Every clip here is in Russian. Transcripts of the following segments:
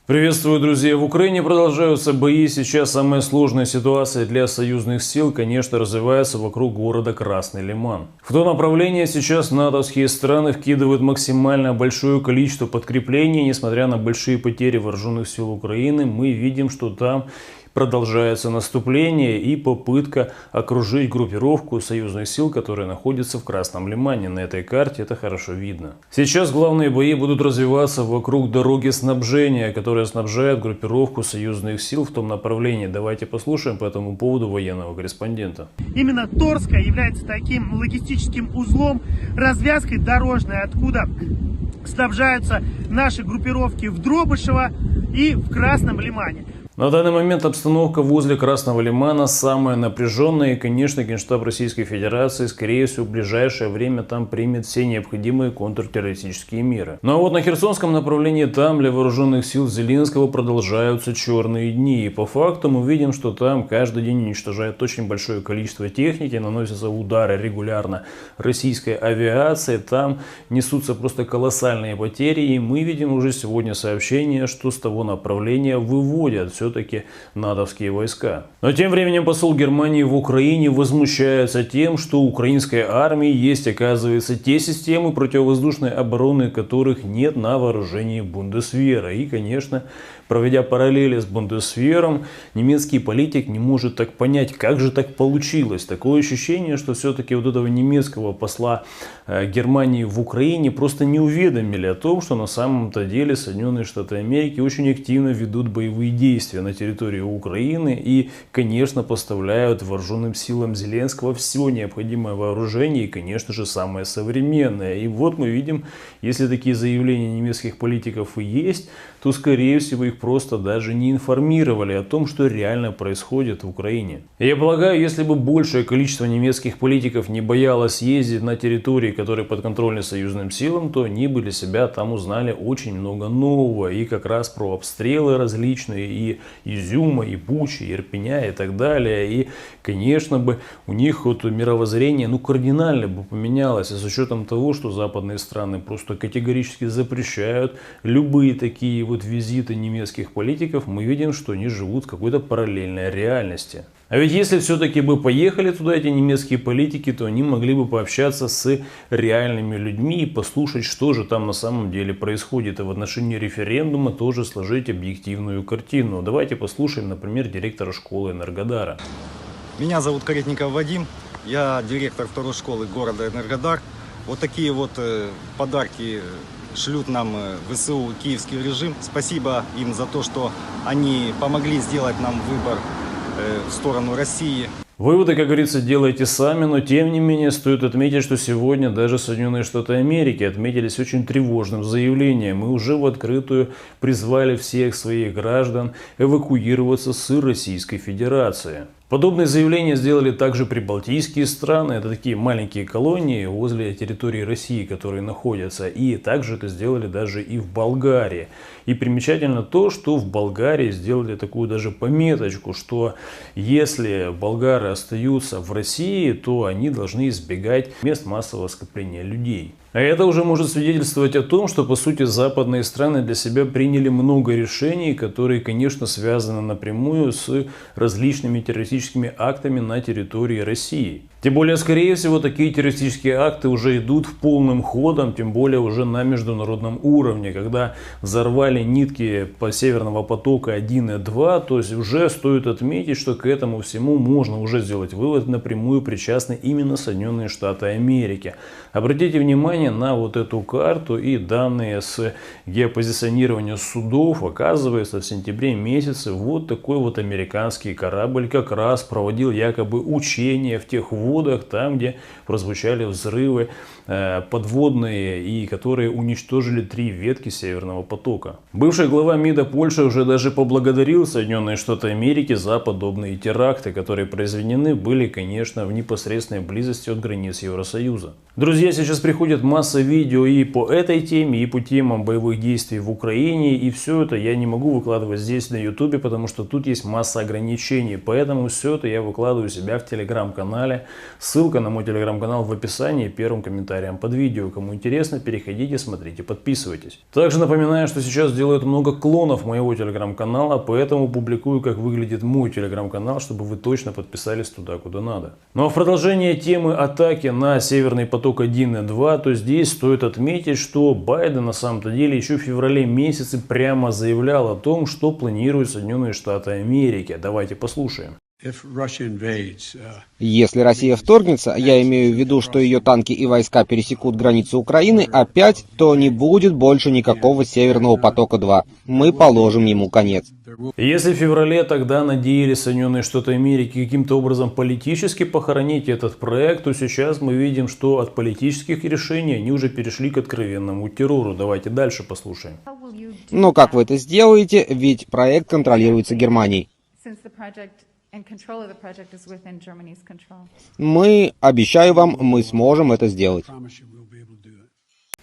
Приветствую, друзья! В Украине продолжаются бои. Сейчас самая сложная ситуация для союзных сил, конечно, развивается вокруг города Красный Лиман. В то направление сейчас натовские страны вкидывают максимально большое количество подкреплений. Несмотря на большие потери вооруженных сил Украины, мы видим, что там продолжается наступление и попытка окружить группировку союзных сил, которая находится в Красном Лимане. На этой карте это хорошо видно. Сейчас главные бои будут развиваться вокруг дороги снабжения, которая снабжает группировку союзных сил в том направлении. Давайте послушаем по этому поводу военного корреспондента. Именно Торская является таким логистическим узлом, развязкой дорожной, откуда снабжаются наши группировки в Дробышево и в Красном Лимане. На данный момент обстановка возле Красного Лимана самая напряженная, и, конечно, Генштаб Российской Федерации, скорее всего, в ближайшее время там примет все необходимые контртеррористические меры. Ну а вот на Херсонском направлении там для вооруженных сил Зеленского продолжаются черные дни. И по факту мы видим, что там каждый день уничтожают очень большое количество техники, наносятся удары регулярно российской авиации, там несутся просто колоссальные потери, и мы видим уже сегодня сообщение, что с того направления выводят все-таки натовские войска. Но тем временем посол Германии в Украине возмущается тем, что у украинской армии есть, оказывается, те системы противовоздушной обороны, которых нет на вооружении Бундесвера. И, конечно, проведя параллели с Бундесвером, немецкий политик не может так понять, как же так получилось. Такое ощущение, что все-таки вот этого немецкого посла Германии в Украине просто не уведомили о том, что на самом-то деле Соединенные Штаты Америки очень активно ведут боевые действия на территории Украины и, конечно, поставляют вооруженным силам Зеленского все необходимое вооружение и, конечно же, самое современное. И вот мы видим, если такие заявления немецких политиков и есть, то, скорее всего, их просто даже не информировали о том, что реально происходит в Украине. И я полагаю, если бы большее количество немецких политиков не боялось ездить на территории, которые подконтрольны союзным силам, то они бы для себя там узнали очень много нового. И как раз про обстрелы различные, и Изюма, и Бучи, и Ирпеня, и так далее. И, конечно бы, у них вот мировоззрение кардинально бы поменялось. И с учетом того, что западные страны просто категорически запрещают любые такие вот визиты немецких политиков, мы видим, что они живут в какой-то параллельной реальности. А ведь если все-таки бы поехали туда эти немецкие политики, то они могли бы пообщаться с реальными людьми и послушать, что же там на самом деле происходит. И в отношении референдума тоже сложить объективную картину. Давайте послушаем, например, директора школы Энергодара. Меня зовут Каретников Вадим, я директор второй школы города Энергодар. Вот такие вот подарки шлют нам ВСУ, киевский режим. Спасибо им за то, что они помогли сделать нам выбор в сторону России. Выводы, как говорится, делайте сами, но тем не менее стоит отметить, что сегодня даже Соединенные Штаты Америки отметились очень тревожным заявлением и уже в открытую призвали всех своих граждан эвакуироваться с Российской Федерации. Подобные заявления сделали также прибалтийские страны, это такие маленькие колонии возле территории России, которые находятся, и также это сделали даже и в Болгарии. И примечательно то, что в Болгарии сделали такую даже пометочку, что если болгары остаются в России, то они должны избегать мест массового скопления людей. А это уже может свидетельствовать о том, что, по сути, западные страны для себя приняли много решений, которые, конечно, связаны напрямую с различными террористическими актами на территории России. Тем более, скорее всего, такие террористические акты уже идут полным ходом, тем более уже на международном уровне, когда взорвали нитки по Северного потока 1 и 2, то есть уже стоит отметить, что к этому всему можно уже сделать вывод, напрямую причастны именно Соединенные Штаты Америки. Обратите внимание на вот эту карту и данные с геопозиционирования судов. Оказывается, в сентябре месяце вот такой вот американский корабль как раз проводил якобы учения в тех водах, там, где прозвучали взрывы подводные, и которые уничтожили 3 ветки Северного потока. Бывший глава МИДа Польши уже даже поблагодарил Соединенные Штаты Америки за подобные теракты, которые произведены были, конечно, в непосредственной близости от границ Евросоюза. Друзья, сейчас приходит масса видео и по этой теме, и по темам боевых действий в Украине, и все это я не могу выкладывать здесь на YouTube, потому что тут есть масса ограничений, поэтому все это я выкладываю у себя в телеграм-канале. Ссылка на мой телеграм-канал в описании, первым комментарием под видео. Кому интересно, переходите, смотрите, подписывайтесь. Также напоминаю, что сейчас делают много клонов моего телеграм-канала, поэтому публикую, как выглядит мой телеграм-канал, чтобы вы точно подписались туда, куда надо. Ну а в продолжение темы атаки на Северный поток-1 и 2, то здесь стоит отметить, что Байден на самом-то деле еще в феврале месяце прямо заявлял о том, что планируют Соединенные Штаты Америки. Давайте послушаем. Если Россия вторгнется, я имею в виду, что ее танки и войска пересекут границу Украины опять, то не будет больше никакого Северного потока-2. Мы положим ему конец. Если в феврале тогда надеялись Соединенные Штаты Америки каким-то образом политически похоронить этот проект, то сейчас мы видим, что от политических решений они уже перешли к откровенному террору. Давайте дальше послушаем. Но как вы это сделаете, ведь проект контролируется Германией. Мы, обещаю вам, мы сможем это сделать.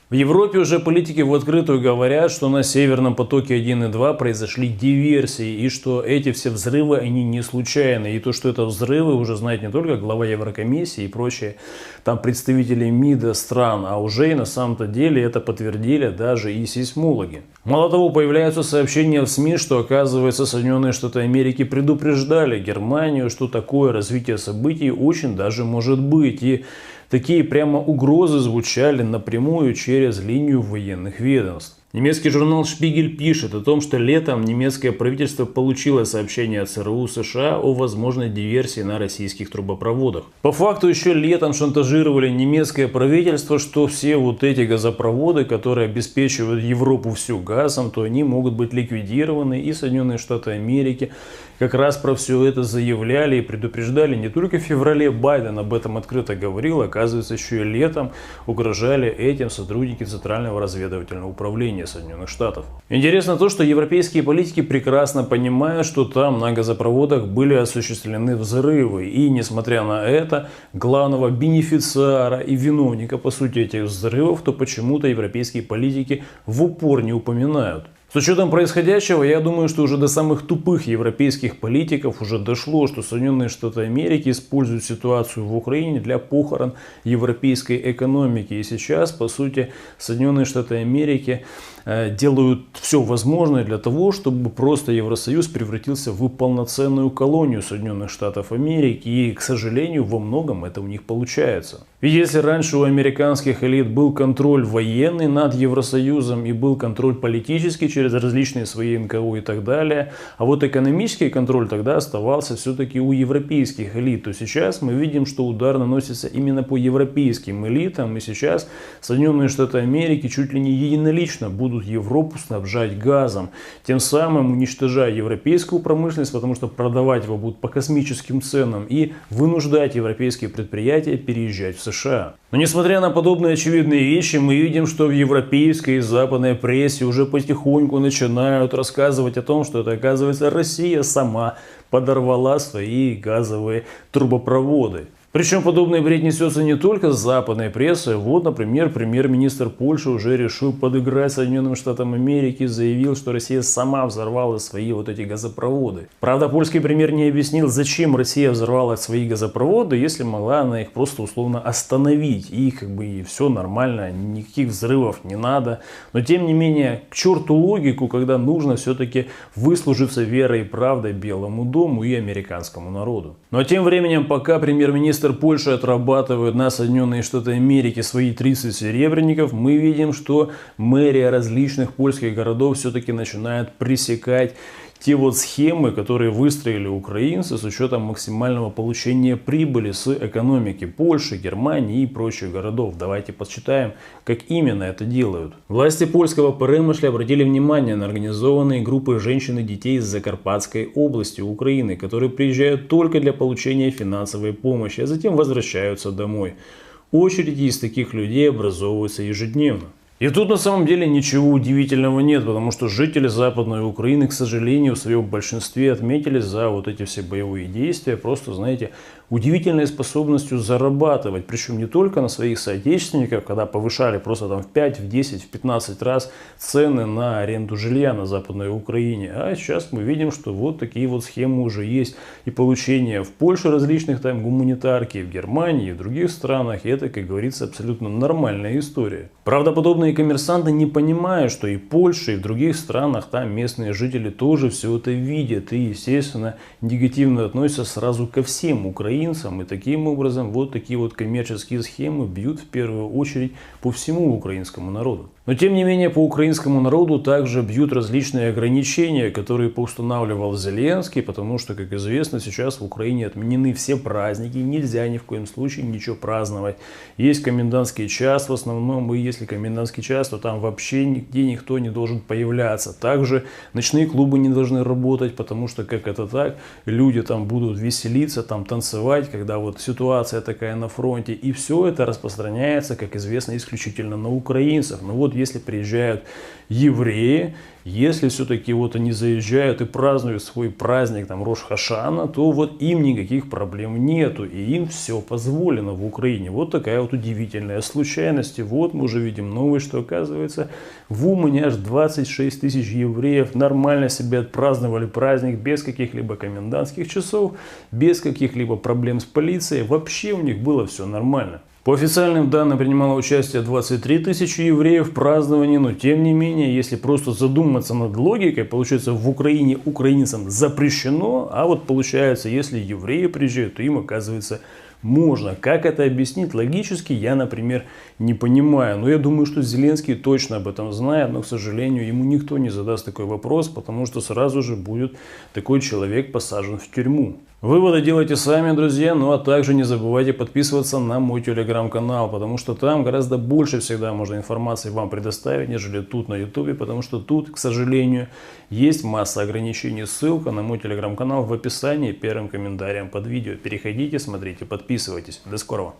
В Европе уже политики в открытую говорят, что на Северном потоке 1 и 2 произошли диверсии, и что эти все взрывы, они не случайны. И то, что это взрывы, уже знает не только глава Еврокомиссии и прочие там представители МИДа стран, а уже и на самом-то деле это подтвердили даже и сейсмологи. Мало того, появляются сообщения в СМИ, что, оказывается, Соединенные Штаты Америки предупреждали Германию, что такое развитие событий очень даже может быть. И такие прямо угрозы звучали напрямую через линию военных ведомств. Немецкий журнал «Шпигель» пишет о том, что летом немецкое правительство получило сообщение от ЦРУ США о возможной диверсии на российских трубопроводах. По факту еще летом шантажировали немецкое правительство, что все вот эти газопроводы, которые обеспечивают Европу всю газом, то они могут быть ликвидированы, и Соединенные Штаты Америки как раз про все это заявляли и предупреждали. Не только в феврале Байден об этом открыто говорил, оказывается, еще и летом угрожали этим сотрудники Центрального разведывательного управления Соединенных Штатов. Интересно то, что европейские политики прекрасно понимают, что там на газопроводах были осуществлены взрывы. И несмотря на это, главного бенефициара и виновника по сути этих взрывов, то почему-то европейские политики в упор не упоминают. С учетом происходящего, я думаю, что уже до самых тупых европейских политиков уже дошло, что Соединенные Штаты Америки используют ситуацию в Украине для похорон европейской экономики. И сейчас, по сути, Соединенные Штаты Америки делают все возможное для того, чтобы просто Евросоюз превратился в полноценную колонию Соединенных Штатов Америки. И, к сожалению, во многом это у них получается. Ведь если раньше у американских элит был контроль военный над Евросоюзом и был контроль политический через различные свои НКО и так далее, а вот экономический контроль тогда оставался все-таки у европейских элит, то сейчас мы видим, что удар наносится именно по европейским элитам, и сейчас Соединенные Штаты Америки чуть ли не единолично будут Европу снабжать газом, тем самым уничтожая европейскую промышленность, потому что продавать его будут по космическим ценам, и вынуждать европейские предприятия переезжать в США. Но несмотря на подобные очевидные вещи, мы видим, что в европейской и западной прессе уже потихоньку начинают рассказывать о том, что это, оказывается, Россия сама подорвала свои газовые трубопроводы. Причем подобный бред несется не только с западной прессой. Вот, например, премьер-министр Польши уже решил подыграть Соединенным Штатам Америки и заявил, что Россия сама взорвала свои вот эти газопроводы. Правда, польский премьер не объяснил, зачем Россия взорвала свои газопроводы, если могла она их просто условно остановить. И как бы и все нормально, никаких взрывов не надо. Но тем не менее, к черту логику, когда нужно все-таки выслужиться верой и правдой Белому дому и американскому народу. Но тем временем, пока премьер-министр Польши отрабатывает на Соединенные Штаты Америки свои 30 серебряников, мы видим, что мэрия различных польских городов все-таки начинает пресекать те вот схемы, которые выстроили украинцы с учетом максимального получения прибыли с экономики Польши, Германии и прочих городов. Давайте посчитаем, как именно это делают. Власти польского Перемышля обратили внимание на организованные группы женщин и детей из Закарпатской области Украины, которые приезжают только для получения финансовой помощи, а затем возвращаются домой. Очереди из таких людей образовываются ежедневно. И тут на самом деле ничего удивительного нет, потому что жители Западной Украины, к сожалению, в своем большинстве отметились за вот эти все боевые действия просто, знаете, удивительной способностью зарабатывать, причем не только на своих соотечественников, когда повышали просто там в 5, в 10, в 15 раз цены на аренду жилья на Западной Украине, а сейчас мы видим, что вот такие вот схемы уже есть и получение в Польше различных там гуманитарки, в Германии, и в других странах, и это, как говорится, абсолютно нормальная история. Правдоподобные коммерсанты не понимают, что и Польша, и в других странах там местные жители тоже все это видят и, естественно, негативно относятся сразу ко всем украинцам, и таким образом вот такие вот коммерческие схемы бьют в первую очередь по всему украинскому народу. Но тем не менее по украинскому народу также бьют различные ограничения, которые поустанавливал Зеленский, потому что, как известно, сейчас в Украине отменены все праздники, нельзя ни в коем случае ничего праздновать. Есть комендантский час в основном, и если комендантский час, то там вообще нигде никто не должен появляться. Также ночные клубы не должны работать, потому что, как это так, люди там будут веселиться, там танцевать, когда вот ситуация такая на фронте, и все это распространяется, как известно, исключительно на украинцев. Но вот если приезжают евреи, если все-таки вот они заезжают и празднуют свой праздник, там, Рош Хашана, то вот им никаких проблем нету, и им все позволено в Украине. Вот такая вот удивительная случайность. И вот мы уже видим новость, что оказывается в Умане аж 26 тысяч евреев нормально себе отпраздновали праздник без каких-либо комендантских часов, без каких-либо проблем с полицией. Вообще у них было все нормально. По официальным данным принимало участие 23 тысячи евреев в праздновании, но тем не менее, если просто задуматься над логикой, получается в Украине украинцам запрещено, а вот получается, если евреи приезжают, то им оказывается можно. Как это объяснить логически, я, например, не понимаю. Но я думаю, что Зеленский точно об этом знает, но, к сожалению, ему никто не задаст такой вопрос, потому что сразу же будет такой человек посажен в тюрьму. Выводы делайте сами, друзья, ну а также не забывайте подписываться на мой телеграм-канал, потому что там гораздо больше всегда можно информации вам предоставить, нежели тут на ютубе, потому что тут, к сожалению, есть масса ограничений. Ссылка на мой телеграм-канал в описании, первым комментарием под видео. Переходите, смотрите, подписывайтесь. До скорого!